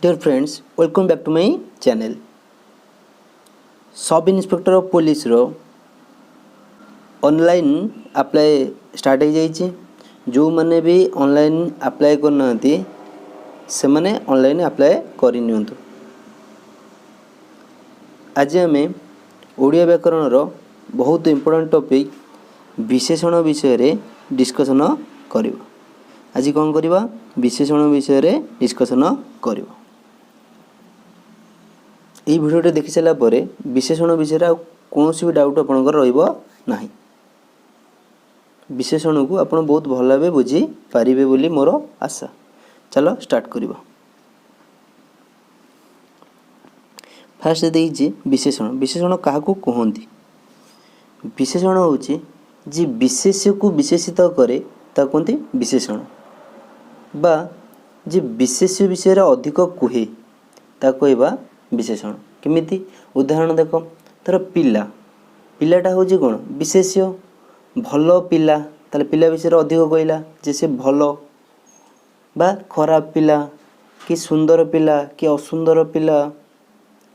Dear friends, welcome back to my channel. Sub inspector of police रो online apply start हो जाइए। जो मैंने भी ऑनलाइन अप्लाई करना से मैंने ऑनलाइन अप्लाई करनी। आज आम ओडिया व्याकरण रो बहुत इम्पोर्टेंट टॉपिक विशेषण विषय रे डिस्कशन करवा। आज कौन करवा विशेषण विषय रे डिस्कशन करवा। ये भिडियो देखि सारा पर विशेषण विषय कौन भी डाउट आपंकर रहा। विशेषण को आप बहुत भल भाव बुझी पारे बोली मोर आशा। चलो स्टार्ट करवा। फास्ट देखिए विशेषण। विशेषण क्या कहते? विशेषण हूँ जी विशेष्य को विशेषित करे कहते विशेषण, बा जी विशेष्य विषय अधिक कहे कहवा विशेषण। केमिति उदाहरण देख, तर पिला पिलाटा हूँ कौन विशेष्य। भल पिला ताले पिला विषय अधिक कहला जे से भल, बा खराब पिला कि सुंदर पिला कि असुंदर पिला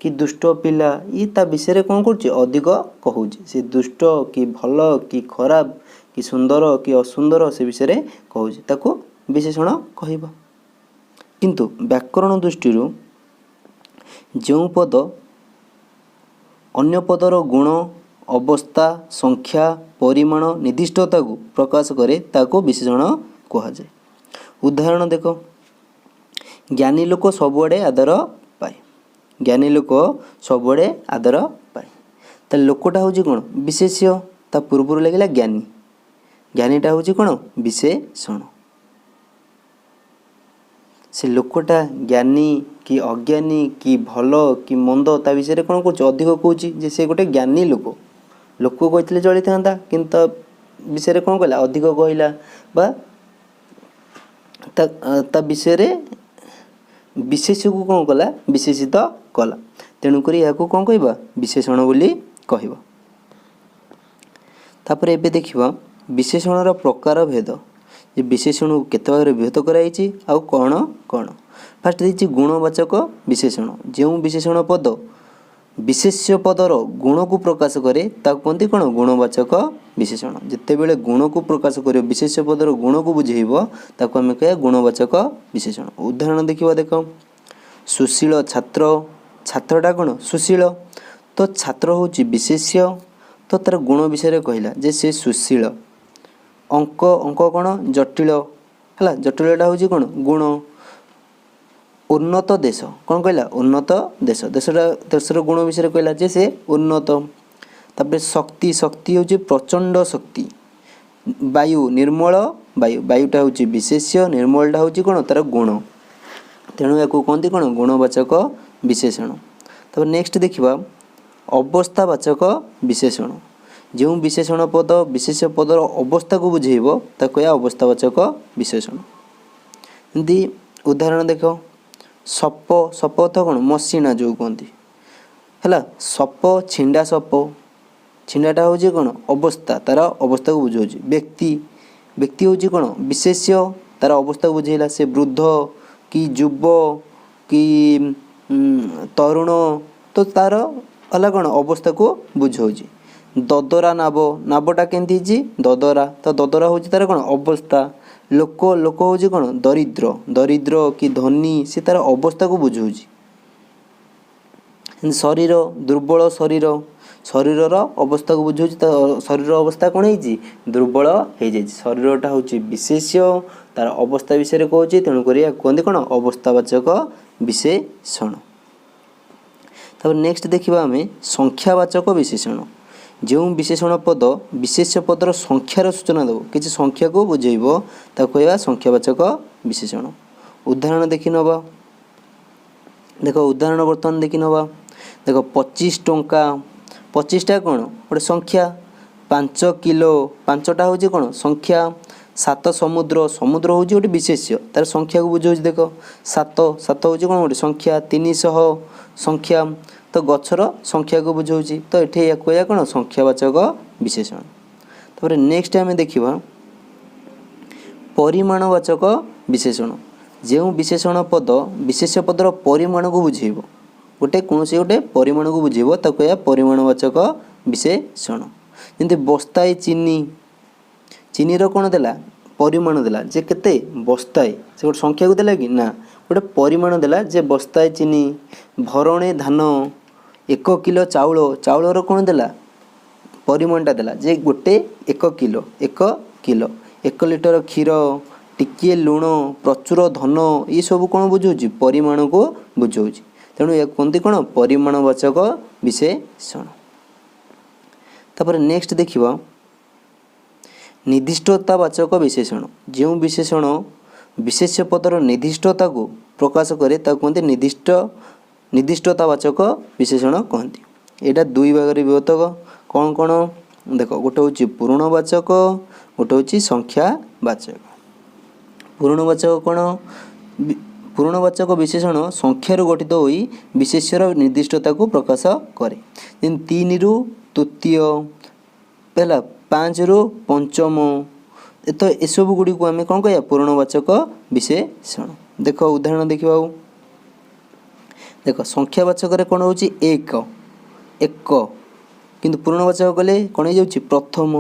कि दुष्ट पिला, ये ता विषय कौन कर अधिक कहूँ। से दुष्ट कि भल कि खराब कि सुंदर कि असुंदर से विषय कहूँ ताको विशेषण कहबा। किंतु व्याकरण दृष्टि जो पद अन्य पदर गुण अवस्था संख्या परिमाण निर्दिष्टता को प्रकाश करे ताको विशेषण कहुए। उदाहरण देख, ज्ञानी लोक सबुआड़े आदर पाए। ज्ञानी लोक सबुआड़े आदर पाए तो लोकटा हूँ कौन विशेष्य, ता पूर्व लगे ज्ञानी। ज्ञानीटा हूँ कौन विशेषण। से लोकटा ज्ञानी कि अज्ञानी कि भल कि मंद ता विषय कौन कह अधिक कहूँ से गोटे ज्ञानी लोक। लोक कहते चली था किंतु विषय कौन कहला अधिक कहला, बा ता विषय विशेष को कौन कला विशेषित कला। तेणुक यहाँ कौन कहवा विशेषण बोली कहवा। तापर एबे देखिबा विशेषणर प्रकार भेद। जे विशेषण को केते भाग विभक्त कराई आउ कौन कौन। फास्ट देखिए गुणवाचक विशेषण। जो विशेषण पद विशेष्य पदर गुण को प्रकाश करे कहते कौन गुणवाचक विशेषण। जिते बेले गुण को प्रकाश कर विशेष्य पदर गुण को बुझेब ताको आम कह गुणवाचक विशेषण। उदाहरण देखिए देख, सुशील छात्र। छात्रटा कौन सुशील, तो छात्र हूँ विशेष्य, तो तार गुण विषय कहला जे से सुशील। अंक अंक कौन जटिल है, जटिलटा हूँ कौन गुण। उन्नत देश कौन कहला उन्नत देश, देशर गुण विषय कहला जे से उन्नत। तापर शक्ति, शक्ति हूँ प्रचंड शक्ति। वायु निर्मल वायु, वायुटा हूँ विशेष्य, निर्मलटा हूँ कौन तार गुण। तेणु या कहते कौन गुणवाचक विशेषण। तब नेक्स्ट देखा अवस्थावाचक विशेषण। जो विशेषण पद विशेष पदर अवस्था को बुझेब ताको या अवस्थावाचक विशेषण। एमती उदाहरण देख, सप। सप तो कौन मसीणा जो कहती है। सप छिंडा सप। छिंडाटा हूँ कौन अवस्था, तार अवस्था को बुझाऊँ। व्यक्ति, व्यक्ति हूँ कौन विशेष्य, तार अवस्था को बुझेला। से वृद्ध कि युव कि तरुण, तो तार अलग कौन अवस्था को बुझाऊँ। ददरा नाव, नावटा केमती ददरा, तो ददरा हूँ तार कौन अवस्था। लोक, लोक हूँ कौन दरिद्र, दरिद्र कि धनी से तार अवस्था को बुझाऊँ। शरीर दुर्बल, शरीर शरीर अवस्था को बुझाऊँ। तो शरीर अवस्था कौन है दुर्बल हो जाए। शरीरटा हूँ विशेष्य, तार अवस्था विषय कहूँ। तेणुक कहते कौन अवस्थावाचक विशेषण। तब नेक्स्ट देखा आम संख्यावाचक विशेषण। जो विशेषण पद विशेष पदर संख्यार सूचना देव, किसी संख्या को बुझेब ताको कहवा संख्यावाचक विशेषण। उदाहरण देखि नवा। देख उदाहरण बर्तमान देखि नवा। देख 25 टंका। 25टा कौन गोटे संख्या। 5 किलो, 5टा हूँ कौन संख्या। 7 समुद्र, समुद्र हूँ गोटे विशेष्य, तार संख्या को बुझाऊँ। देख 7, 7 हूँ कौन गोटे संख्या। 300 संख्या, तो गछर संख्या को बुझाऊँ। तो ये या कहया कौन संख्यावाचक विशेषण। तापर नेक्स्ट आम देखा परिमाणवाचक विशेषण। ଯେଉଁ ବିଶେଷଣ ପଦ ବିଶେଷ୍ୟ ପଦର ପରିମାଣକୁ ବୁଝେଇବ, କୌଣସି ଗୋଟେ ପରିମାଣକୁ ବୁଝେଇବ ତାକୁ କହିବା ପରିମାଣବାଚକ ବିଶେଷଣ। ଯେମିତି ବସ୍ତାଏ ଚିନି, ଚିନିର କ'ଣ ଦେଲା? ପରିମାଣ ଦେଲା, ଯେ କେତେ ବସ୍ତାଏ, ସେ ଗୋଟେ ସଂଖ୍ୟାକୁ ଦେଲା କି ନା, ଗୋଟେ ପରିମାଣ ଦେଲା ଯେ ବସ୍ତାଏ ଚିନି। ଭରଣେ ଧାନ, 1 କିଲୋ ଚାଉଳ, ଚାଉଳର କ'ଣ ଦେଲା? ପରିମାଣଟା ଦେଲା ଯେ ଗୋଟେ 1 କିଲୋ, 1 ଲିଟର କ୍ଷୀର, ଟିକିଏ ଲୁଣ, ପ୍ରଚୁର ଧନ, ଏସବୁ କ'ଣ ବୁଝାଉଛି? ପରିମାଣକୁ ବୁଝାଉଛି। ତେଣୁ ଏହା କୁହନ୍ତି କ'ଣ? ପରିମାଣବାଚକ ବିଶେଷଣ। ତାପରେ ନେକ୍ସଟ ଦେଖିବ ନିର୍ଦ୍ଦିଷ୍ଟତାବାଚକ ବିଶେଷଣ। ଯେଉଁ ବିଶେଷଣ ବିଶେଷ୍ୟ ପଦର ନିର୍ଦ୍ଦିଷ୍ଟତାକୁ ପ୍ରକାଶ କରେ ତାକୁ କୁହନ୍ତି ନିର୍ଦ୍ଦିଷ୍ଟତାବାଚକ ବିଶେଷଣ କହନ୍ତି। ଏଇଟା ଦୁଇ ଭାଗରେ ବିଭକ୍ତ। କ'ଣ କ'ଣ ଦେଖ, ଗୋଟେ ହେଉଛି ପୂର୍ଣ୍ଣବାଚକ, ଗୋଟେ ହେଉଛି ସଂଖ୍ୟାବାଚକ। ପୂର୍ଣ୍ଣବାଚକ କ'ଣ? ପୂର୍ଣ୍ଣବାଚକ ବିଶେଷଣ ସଂଖ୍ୟାରୁ ଗଠିତ ହୋଇ ବିଶେଷ୍ୟର ନିର୍ଦ୍ଦିଷ୍ଟତାକୁ ପ୍ରକାଶ କରେ। ଯେମିତି 3ରୁ ତୃତୀୟ, ହେଲା 5ରୁ ପଞ୍ଚମ, ଏସବୁ ଗୁଡ଼ିକୁ ଆମେ କ'ଣ କହିବା? ପୂର୍ଣ୍ଣବାଚକ ବିଶେଷଣ। ଦେଖ ଉଦାହରଣ ଦେଖିବା। ଆଉ ଦେଖ ସଂଖ୍ୟାବାଚକରେ କ'ଣ ହେଉଛି? 1, କିନ୍ତୁ ପୂର୍ଣ୍ଣବାଚକ କଲେ କ'ଣ ହେଇଯାଉଛି? ପ୍ରଥମ।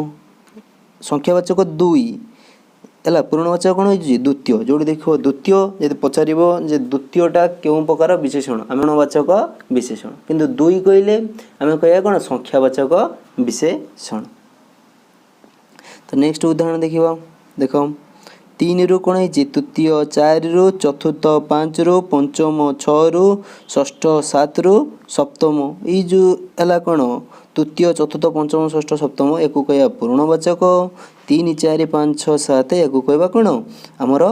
ସଂଖ୍ୟାବାଚକ 2, ହେଲା ପୂର୍ଣ୍ଣବାଚକ କ'ଣ ହେଇଯାଉଛି? ଦ୍ୱିତୀୟ। ଯେଉଁଠି ଦେଖିବ ଦ୍ୱିତୀୟ, ଯଦି ପଚାରିବ ଯେ ଦ୍ୱିତୀୟଟା କେଉଁ ପ୍ରକାର ବିଶେଷଣ, ଆମେ ପୂର୍ଣ୍ଣବାଚକ ବିଶେଷଣ। କିନ୍ତୁ 2 କହିଲେ ଆମେ କହିବା କ'ଣ? ସଂଖ୍ୟାବାଚକ ବିଶେଷଣ। ତ ନେକ୍ସଟ ଉଦାହରଣ ଦେଖିବା। ଦେଖ 3ରୁ କ'ଣ ହେଇଛି? ତୃତୀୟ, 4ରୁ ଚତୁର୍ଥ, 5ରୁ ପଞ୍ଚମ, 6ରୁ ଷଷ୍ଠ, 7ରୁ ସପ୍ତମ। ଏଇ ଯେଉଁ ହେଲା କ'ଣ? ତୃତୀୟ, ଚତୁର୍ଥ, ପଞ୍ଚମ, ଷଷ୍ଠ, ସପ୍ତମ, ୟାକୁ କହିବା ପୂର୍ଣ୍ଣବାଚକ। 3, 4, 5, 6, 7 ୟାକୁ କହିବା କ'ଣ? ଆମର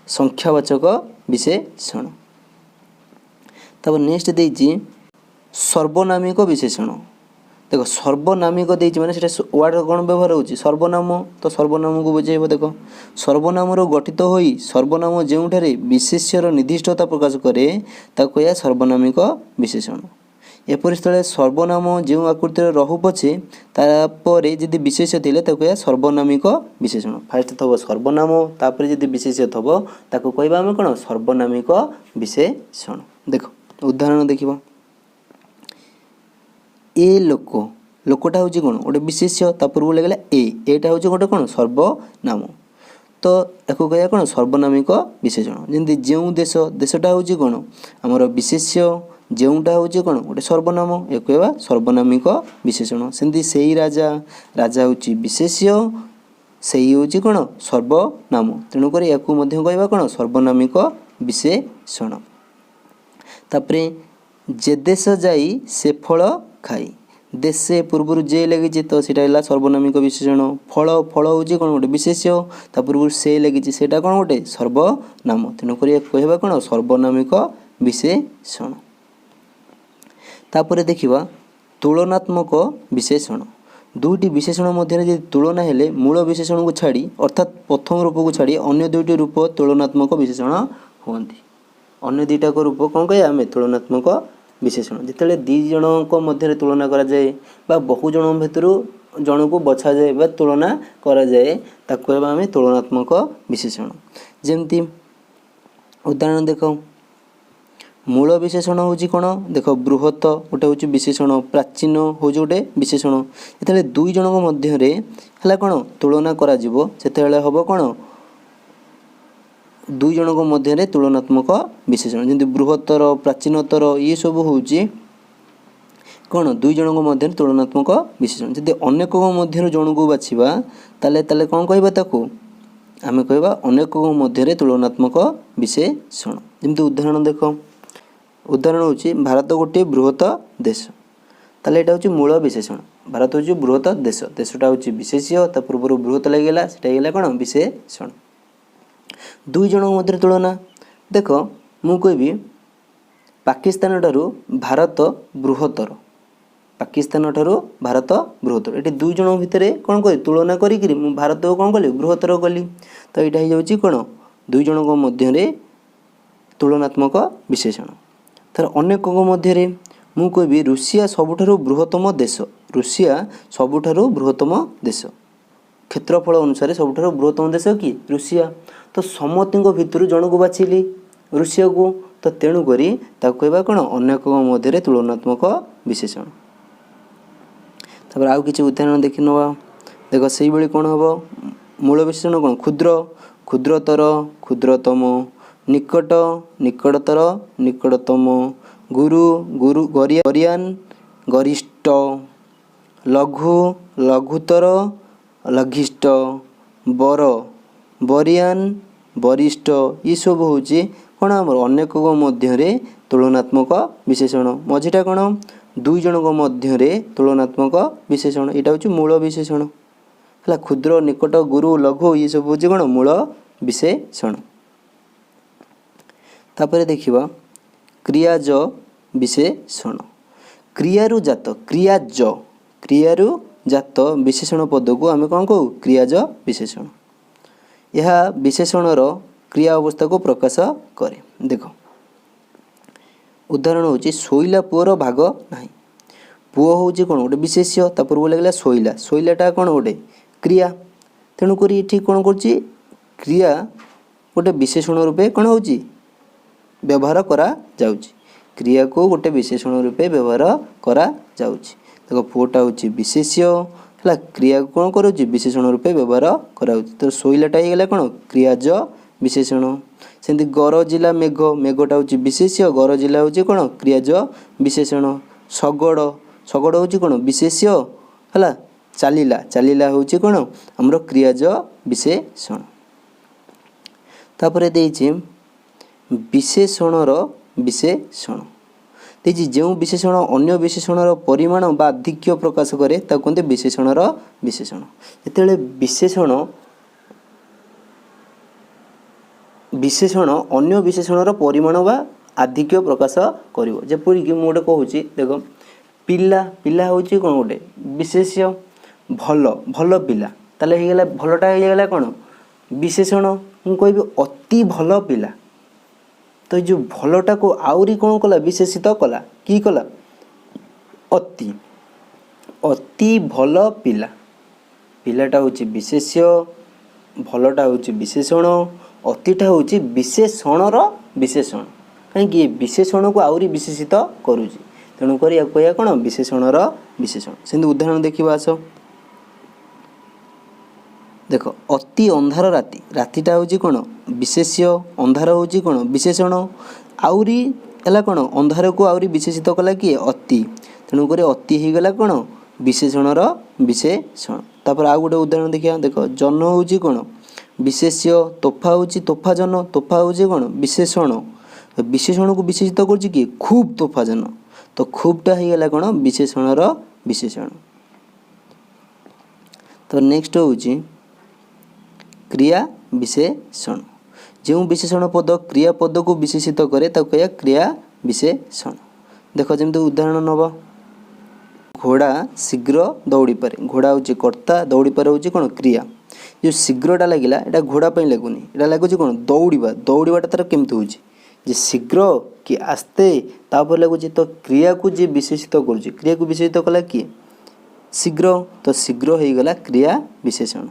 ସଂଖ୍ୟାବାଚକ ବିଶେଷଣ। ତାପରେ ନେକ୍ସଟ ଦେଇଛି ସର୍ବନାମିକ ବିଶେଷଣ। ଦେଖ ସର୍ବନାମିକ ଦେଇଛି ମାନେ ସେଟା ୱାର୍ଡ କ'ଣ ବ୍ୟବହାର ହେଉଛି? ସର୍ବନାମ। ତ ସର୍ବନାମକୁ ବୁଝେଇବ। ଦେଖ ସର୍ବନାମରୁ ଗଠିତ ହୋଇ ସର୍ବନାମ ଯେଉଁଠାରେ ବିଶେଷ୍ୟର ନିର୍ଦ୍ଦିଷ୍ଟତା ପ୍ରକାଶ କରେ ତାକୁ କହିବା ସର୍ବନାମିକ ବିଶେଷଣ। ଏପରି ସ୍ଥଳେ ସର୍ବନାମ ଯେଉଁ ଆକୃତିରେ ରହୁ ପଛେ ତାପରେ ଯଦି ବିଶେଷ୍ୟ ଥିଲେ ତାକୁ କହିବା ସର୍ବନାମିକ ବିଶେଷଣ। ଫାର୍ଷ୍ଟ ଥବ ସର୍ବନାମ, ତାପରେ ଯଦି ବିଶେଷ୍ୟ ଥବ ତାକୁ କହିବା ଆମେ କ'ଣ? ସର୍ବନାମିକ ବିଶେଷଣ। ଦେଖ ଉଦାହରଣ ଦେଖିବ। ଏ ଲୋକ, ଲୋକଟା ହେଉଛି କ'ଣ? ଗୋଟେ ବିଶେଷ୍ୟ, ତା ପୂର୍ବରୁ ଲାଗିଲା ଏଟା ହେଉଛି ଗୋଟେ କ'ଣ? ସର୍ବନାମ। ତ ୟାକୁ କହିବା କ'ଣ? ସର୍ବନାମିକ ବିଶେଷଣ। ଯେମିତି ଯେଉଁ ଦେଶ, ଦେଶଟା ହେଉଛି କ'ଣ? ଆମର ବିଶେଷ୍ୟ, ଯେଉଁଟା ହେଉଛି କ'ଣ? ଗୋଟେ ସର୍ବନାମ, ୟାକୁ କହିବା ସର୍ବନାମିକ ବିଶେଷଣ। ସେମିତି ସେଇ ରାଜା, ରାଜା ହେଉଛି ବିଶେଷ୍ୟ, ସେଇ ହେଉଛି କ'ଣ? ସର୍ବନାମ। ତେଣୁକରି ୟାକୁ ମଧ୍ୟ କହିବା କ'ଣ? ସର୍ବନାମିକ ବିଶେଷଣ। ତାପରେ ଯେ ଦେଶ ଯାଇ ସେ ଫଳ ଖାଇ, ଦେଶେ ପୂର୍ବରୁ ଯେ ଲାଗିଛି ତ ସେଇଟା ହେଲା ସର୍ବନାମିକ ବିଶେଷଣ। ଫଳ, ଫଳ ହେଉଛି କ'ଣ? ଗୋଟେ ବିଶେଷ୍ୟ, ତା ପୂର୍ବରୁ ସେ ଲାଗିଛି, ସେଇଟା କ'ଣ? ଗୋଟେ ସର୍ବନାମ। ତେଣୁକରି ୟାକୁ କହିବା କ'ଣ? ସର୍ବନାମିକ ବିଶେଷଣ। ତାପରେ ଦେଖିବା ତୁଳନାତ୍ମକ ବିଶେଷଣ। ଦୁଇଟି ବିଶେଷଣ ମଧ୍ୟରେ ଯଦି ତୁଳନା ହେଲେ ମୂଳ ବିଶେଷଣକୁ ଛାଡ଼ି ଅର୍ଥାତ୍ ପ୍ରଥମ ରୂପକୁ ଛାଡ଼ି ଅନ୍ୟ ଦୁଇଟି ରୂପ ତୁଳନାତ୍ମକ ବିଶେଷଣ ହୁଅନ୍ତି। ଅନ୍ୟ ଦୁଇଟାକ ରୂପ କ'ଣ କହିବା ଆମେ? ତୁଳନାତ୍ମକ ବିଶେଷଣ। ଯେତେବେଳେ ଦୁଇ ଜଣଙ୍କ ମଧ୍ୟରେ ତୁଳନା କରାଯାଏ ବା ବହୁ ଜଣଙ୍କ ଭିତରୁ ଜଣକୁ ବଛାଯାଏ ବା ତୁଳନା କରାଯାଏ ତାକୁ କହିବା ଆମେ ତୁଳନାତ୍ମକ ବିଶେଷଣ। ଯେମିତି ଉଦାହରଣ ଦେଖ, ମୂଳ ବିଶେଷଣ ହେଉଛି କ'ଣ? ଦେଖ ବୃହତ ଗୋଟେ ହେଉଛି ବିଶେଷଣ, ପ୍ରାଚୀନ ହେଉଛି ଗୋଟେ ବିଶେଷଣ। ଯେତେବେଳେ ଦୁଇ ଜଣଙ୍କ ମଧ୍ୟରେ ହେଲା କ'ଣ? ତୁଳନା କରାଯିବ ସେତେବେଳେ ହେବ କ'ଣ? ଦୁଇ ଜଣଙ୍କ ମଧ୍ୟରେ ତୁଳନାତ୍ମକ ବିଶେଷଣ। ଯେମିତି ବୃହତ୍ତର, ପ୍ରାଚୀନତର, ଇଏ ସବୁ ହେଉଛି କ'ଣ? ଦୁଇ ଜଣଙ୍କ ମଧ୍ୟରେ ତୁଳନାତ୍ମକ ବିଶେଷଣ। ଯଦି ଅନେକଙ୍କ ମଧ୍ୟରୁ ଜଣକୁ ବାଛିବା ତାହେଲେ କ'ଣ କହିବା ତାକୁ? ଆମେ କହିବା ଅନେକଙ୍କ ମଧ୍ୟରେ ତୁଳନାତ୍ମକ ବିଶେଷଣ। ଯେମିତି ଉଦାହରଣ ଦେଖ, ଉଦାହରଣ ହେଉଛି ଭାରତ ଗୋଟିଏ ବୃହତ ଦେଶ। ତାହେଲେ ଏଇଟା ହେଉଛି ମୂଳ ବିଶେଷଣ। ଭାରତ ହେଉଛି ବୃହତ ଦେଶ, ଦେଶଟା ହେଉଛି ବିଶେଷ୍ୟ, ତା ପୂର୍ବରୁ ବୃହତ ଲାଗିଗଲା, ସେଟା ହେଇଗଲା କ'ଣ? ବିଶେଷଣ। ଦୁଇ ଜଣଙ୍କ ମଧ୍ୟରେ ତୁଳନା ଦେଖ, ମୁଁ କହିବି ପାକିସ୍ତାନ ଠାରୁ ଭାରତ ବୃହତ୍ତର, ପାକିସ୍ତାନ ଠାରୁ ଭାରତ ବୃହତ୍ତର। ଏଠି ଦୁଇ ଜଣଙ୍କ ଭିତରେ କ'ଣ କଲି? ତୁଳନା କରିକିରି ମୁଁ ଭାରତକୁ କ'ଣ କଲି? ବୃହତ୍ତର କଲି। ତ ଏଇଟା ହେଇଯାଉଛି କ'ଣ? ଦୁଇ ଜଣଙ୍କ ମଧ୍ୟରେ ତୁଳନାତ୍ମକ ବିଶେଷଣ। ତାର ଅନେକଙ୍କ ମଧ୍ୟରେ ମୁଁ କହିବି ରୁଷିଆ ସବୁଠାରୁ ବୃହତ୍ତମ ଦେଶ, ରୁଷିଆ ସବୁଠାରୁ ବୃହତ୍ତମ ଦେଶ। क्षेत्रफल अनुसार सबुठारु बृहत्तम देश कि ऋषिया। तो समतिक भितर जन को बाछिली ऋषिया को, तो तेणुक कहवा कौन अनेक मध्य तुलनात्मक विशेषण। आउ कि उदाहरण देखि नवा। देख से भाई कौन हम मूल विशेषण कौन क्षुद्र क्षुद्रतर क्षुद्रतम, निकट निकटतर निकटतम, गुरु गुरु गरियान गरिष्ठ, लघु लघुतर लघिष्ठ, बर बरियान वरिष्ठ। ये सब हूँ कौन आम अनेक मध्य तुलनात्मक विशेषण। मझीटा कौन दुई जनक मध्य तुलनात्मक विशेषण, यहाँ हूँ मूल विशेषण है। क्षुद्र निकट गुरु लघु ये सब हूँ कौन मूल विशेषण। तापर देखिबा क्रियाज विशेषण। क्रियारु जात क्रियाज क्रियारु जात विशेषण पद को आम कौन कहू क्रियाज विशेषण। यह विशेषणर क्रिया अवस्था को प्रकाश करे। देख उदाहरण हूँ शोइला पुअर भाग नहीं। पुओ हूँ कौन गोटे विशेष्य, पूर्व लगे शोइला, शोइलाटा कौन गोटे क्रिया। तेणुक ये कौन कर क्रिया गोटे विशेषण रूपे कौन हो व्यवहार करा जाउची। क्रिया को गोटे विशेषण रूपे व्यवहार करा जाउची। देखो पुओटा हूँ विशेष्य है, क्रिया को कौन कर विशेषण रूपे व्यवहार करा। तो शोइलाटा हो कौन क्रियाज विशेषण। सेमती गरजिला मेघ, मेघटा हूँ विशेष्य, गरजिला हूँ कौन क्रियाज विशेषण। शगड़ शगड़ हूँ कौन विशेष्य है, चलिला चलिला हूँ कौन आमर क्रियाज विशेषण। तापर देइछि विशेषणर विशेषण देखिए जो विशेषण अन्य विशेषणर परिमाण बा आधिक्य प्रकाश करे ताको कहते विशेषणर विशेषण। जेतेबेले विशेषण अन्य विशेषणर परिमाण बा आधिक्य प्रकाश करिवो। जेपरिक मु गोटे कहूँ देख पिला पिला हूँ कौन गोटे विशेष्य, भल भल पिला ताले हो गला भलटा हो गला कौन विशेषण। मु कहबी अति भल पिला, तो जो भलटा को आउरी कौन कला विशेषित कला कि कला अति अति भल पिला। पिलाटा हूँ विशेष्य, भलटा हूँ विशेषण, अतिटा हूँ विशेषणर विशेषण। कहीं विशेषण को आउरी विशेषित करुँच, तेणुक या कह कौन विशेषणर विशेषण। सेमती उदाहरण देखा आस। देख अति अंधार राति, रातिटा हूँ कौन विशेष्य, अंधार हूँ कौन विशेषण, आउरी है कौन अंधार को आउरी विशेषित कला किए अति, तेणुक अति हो गला कौन विशेषणर विशेषण। तापर आउ गोटे उदाहरण देखिए। देख जन हूँ कौन विशेष्य, तोफा हूँ तोफा जन, तोफा हूँ कौन विशेषण, विशेषण को विशेषित कर किए खूब तोफा जन, तो खूबटा हो गला कौन विशेषणर विशेषण। तो नेक्स्ट हूँ क्रिया विशेषण। जो विशेषण पद क्रिया पद को विशेषित करे ताको कहिया क्रिया विशेषण। देख जमी उदाहरण नवा। घोड़ा शीघ्र दौड़ी पारे, घोड़ा हूँ कर्ता, दौड़ी पारे हूँ कौन क्रिया। जो शीघ्रटा लगिला एटा घोड़ा पर लगुनि, एटा लगुच कौन दौड़ा, दौड़ाटा तार केमती हूँ जे शीघ्र कि आस्ते तापर लगुच। तो क्रिया को जी विशेषित कर, क्रिया को विशेषित कला किए शीघ्र, तो शीघ्र हो गला क्रिया विशेषण।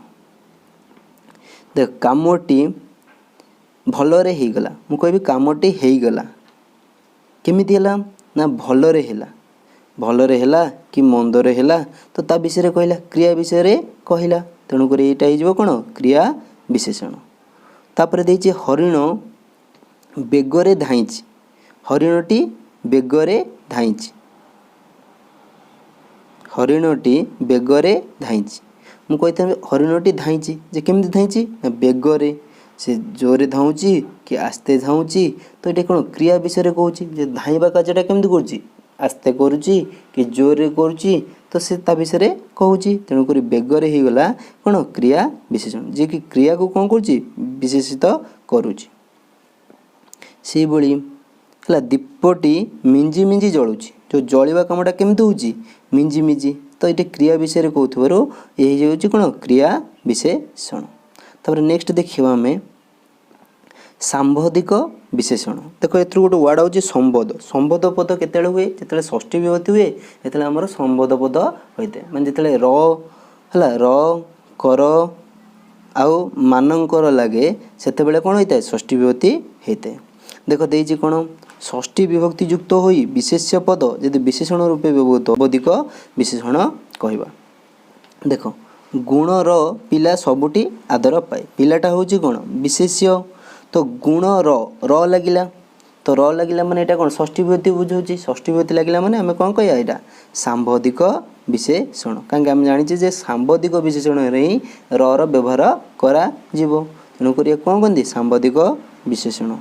देख कामटी भलरे ହେଇଗଲା, ମୁଁ କହିବି କାମଟି ହେଇଗଲା। କେମିତି ହେଲା ନା ଭଲରେ ହେଲା, ଭଲରେ ହେଲା କି ମନ୍ଦରେ ହେଲା, ତ ତା ବିଷୟରେ କହିଲା କ୍ରିୟା ବିଷୟରେ କହିଲା, ତେଣୁ କରି ଏଇଟା ହେଇଯିବ କ'ଣ କ୍ରିୟା ବିଶେଷଣ। ତାପରେ ଦେଇଛି ହରିଣ ବେଗରେ ଧାଇଁଛି, ହରିଣଟି ବେଗରେ ଧାଇଁଛି, ହରିଣଟି ବେଗରେ ଧାଇଁଛି। ମୁଁ କହିଥାନ୍ତି ହରିଣଟି ଧାଇଁଛି, ଯେ କେମିତି ଧାଇଁଛି ନା ବେଗରେ, से जोरे धाऊँची कि आस्ते धाऊँची, तो ये कौन क्रिया विषय कहूँ जे धाइबा कार्यटा केमती करुँची आस्ते करुँची कि जोरे करुँची, तो से ता विषय कहूँ। तेणुक बेगरे हो गला कौन क्रिया विशेषण, जे कि क्रिया को कौन करुँची विशेषित करुँची। से भली है दीपटी मिंजी मिंजी जलुची, जो जलिबा कामटा केमती होउची मिंजी मिंजी, तो ये क्रिया विषय कहूँ ये हो कौन क्रिया विशेषण। तापर नेक्स्ट देखिए आम सांबोधिक विशेषण। देख ए गोटे वार्ड हूँ संबोध, संबोध पद केत हुए जो षष्ठी विभक्ति हुए, जो आम संबोध पद होता है, माने जो र है र कर आउ मानकर लगे सेतेबेले कौन होता है षष्ठी विभक्ति होता है। देख देजी कौन षष्ठी विभक्ति युक्त होई विशेष्य पद यदि विशेषण रूपे व्यवहृत अवधिक विशेषण कहवा। देख गुणर पिला सबुटी आदर पाए पिलाटा हूँ कौन विशेष्य तो गुण र लगिला तो र लगिला माने एटा कौन षष्ठी विभक्ति बुझाऊँ षष्ठी विभक्ति लगिला माने आम कौन कहया एटा सांबोधिक विशेषण कहीं आम जानी जे सांबोधिक विशेषण ही र व्यवहार करा तेणुक कौन कहते सांबोधिक विशेषण।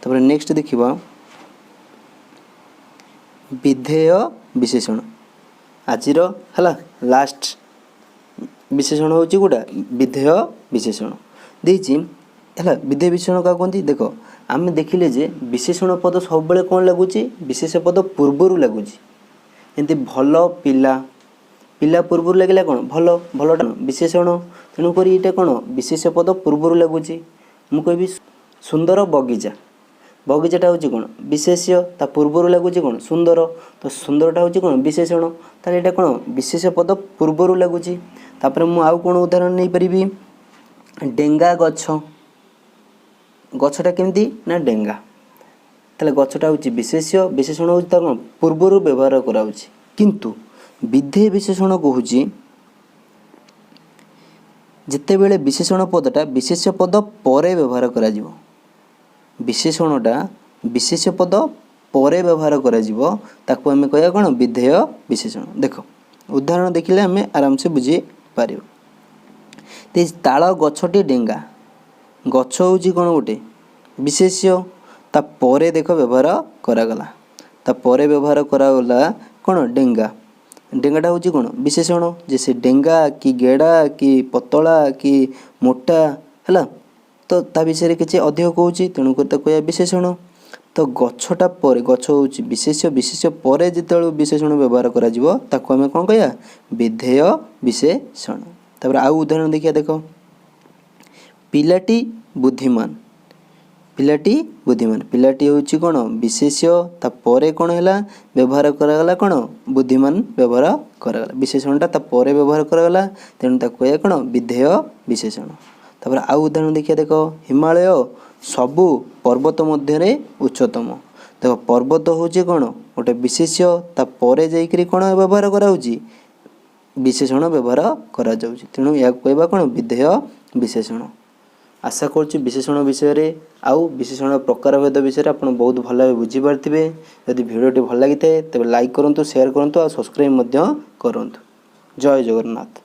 तापर नेक्स्ट देखिबा विधेय विशेषण आजिर हला लास्ट विशेषण होची गोटा विधेय विशेषण देछि हला विधेय विशेषण का कहते देख आम देखिले जे विशेषण पद सब बेले कौन लगुच विशेष पद पूर्वर लगुच एमती भल पिला पिला पूर्वर लगे कौन भल भलटा विशेषण तेणुक ये कौन विशेष पद पूर्वर लगुच मु कहि सुंदर बगीचा बगीचाटा हूँ कौन विशेष्य ता पूर्वर लगुच कौन सुंदर तो सुंदरटा हूँ कौन विशेषण ताले एटा कौन विशेष पद पूर्वर लगुच। तापर मु आउ कौन उदाहरण नहीं पारिबी डेंगा गछ गछटा केमती ना डेंगा ताले गछटा हूँ विशेष्य विशेषण हूँ कौन पूर्वर व्यवहार कराउछि किंतु विधेय विशेषण कहूँ जितेबेले विशेषण पदटा विशेष पद परे व्यवहार करा जिवो विशेषणटा विशेष पद परे व्यवहार करा जिवो ताकू आमे कहया कौन विधेय विशेषण। देख उदाहरण देखिले आमे आराम से बुझी पारिबो ते ताल गछटी डेंगा गछ हूँ कौन गोटे विशेष्य ता परे देख व्यवहार करागला ता परे व्यवहार करागला कौन डेंगा डेंगाटा हूँ कौन विशेषण जे से डेंगा कि गेड़ा कि पतला कि मोटा है तो ता विषय किसी अधिक कहूँ तेणुक कहया विशेषण। तो गछटा पर गछ हूँ विशेष्य विशेष्य पर जिते विशेषण व्यवहार करा ताकू आमे कौन कहया विधेय विशेषण। तापर आउ उदाहरण देखिया देख पिलाटी बुद्धिमान पिलाटी बुद्धिमान पिलाटी हूँ कौन विशेष्य ता परे कौन है व्यवहार करागला कौन बुद्धिमान व्यवहार करागला विशेषणटा ता परे व्यवहार करागला तेणु ताकू कहया कौन विधेय विशेषण। तापर आउ उदाहरण देखिया देख हिमालय सबु पर्वत मध्य उच्चतम देख पर्वत हूँ कौन गोटे विशेष्य ता परे जाइकरी कौन व्यवहार कराउछि विशेषण व्यवहार करा जाउछि तेणु या कहबा कौन विधेय विशेषण। आशा करुच्ची विशेषण विषय आउ विशेषण प्रकार भेद विषय आपन बहुत भल भाव बुझीपारे। यदि भिडियोटी भल लगी तेज लाइक करूँ शेयर करूँ और सब्सक्राइब करूँ। जय जगन्नाथ।